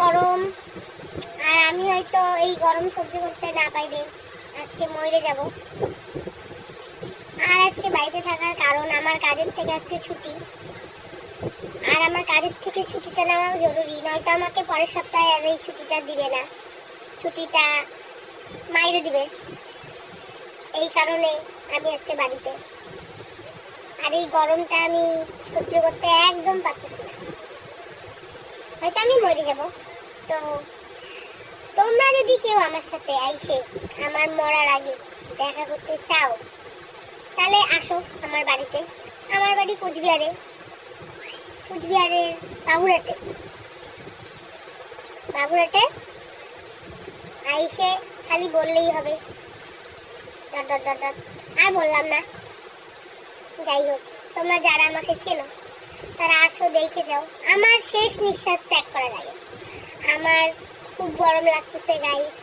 গরম, আর আমি হয়তো এই গরম সহ্য করতে না পাইলে আজকে মরে যাব। আর আজকে বাড়িতে থাকার কারণ আমার কাজের থেকে আজকে ছুটি, আর আমার কাজের থেকে ছুটিটা নেওয়াও জরুরি, নয়তো আমাকে পরের সপ্তাহে আর এই ছুটিটা দিবে না, ছুটিটা মাইরে দিবে। এই কারণে আমি আজকে বাড়িতে। আর এই গরমটা আমি সহ্য করতে একদম পারতেছি না, হয়তো আমি মরে যাব। তো তোমরা যদি কেউ আমার সাথে আইসে আমার মরার আগে দেখা করতে চাও, তাহলে আসো আমার বাড়িতে। আমার বাড়ি কোচবিহারে, বাবুরহাটে আইসে খালি বললেই হবে ডট ডট ডট ডট। আর বললাম না। যাই হোক, তোমরা যারা আমাকে চেনো তারা আসো, দেখে যাও। আমার শেষ নিঃশ্বাস ত্যাগ করার আগে। আমার খুব গরম লাগতেছে গাইস,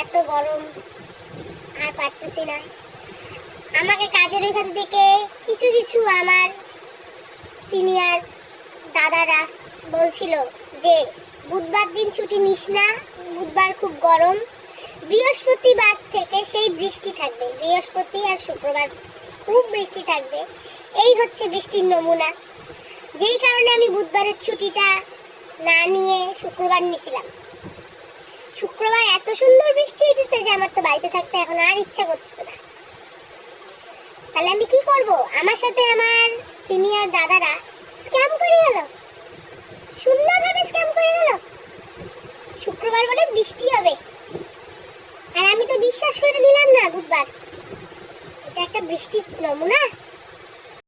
এত গরম আর পারতেছি না। আমাকে কাজের ওইখান থেকে কিছু কিছু আমার সিনিয়র দাদারা বলছিল যে বুধবার দিন ছুটি নিস না, বুধবার খুব গরম, বৃহস্পতিবার থেকে সেই বৃষ্টি থাকবে, বৃহস্পতি আর শুক্রবার খুব বৃষ্টি থাকবে। এই হচ্ছে বৃষ্টির নমুনা, যেই কারণে আমি বুধবারের ছুটিটা না নিয়ে শুক্রবার নিয়েছিলাম। শুক্রবার এত সুন্দর বৃষ্টি হইতেছে যে আমার তো বাড়িতে থাকতে এখন আর ইচ্ছা করতেছে না। তাহলে আমি কি করব? আমার সাথে আমার সিনিয়র দাদারা স্ক্যাম করে গেল, সুন্দরভাবে স্ক্যাম করে গেল। শুক্রবার বলে বৃষ্টি হবে, আর আমি তো বিশ্বাস করে নিলাম না বুধবার। এটা একটা বৃষ্টির নমুনা।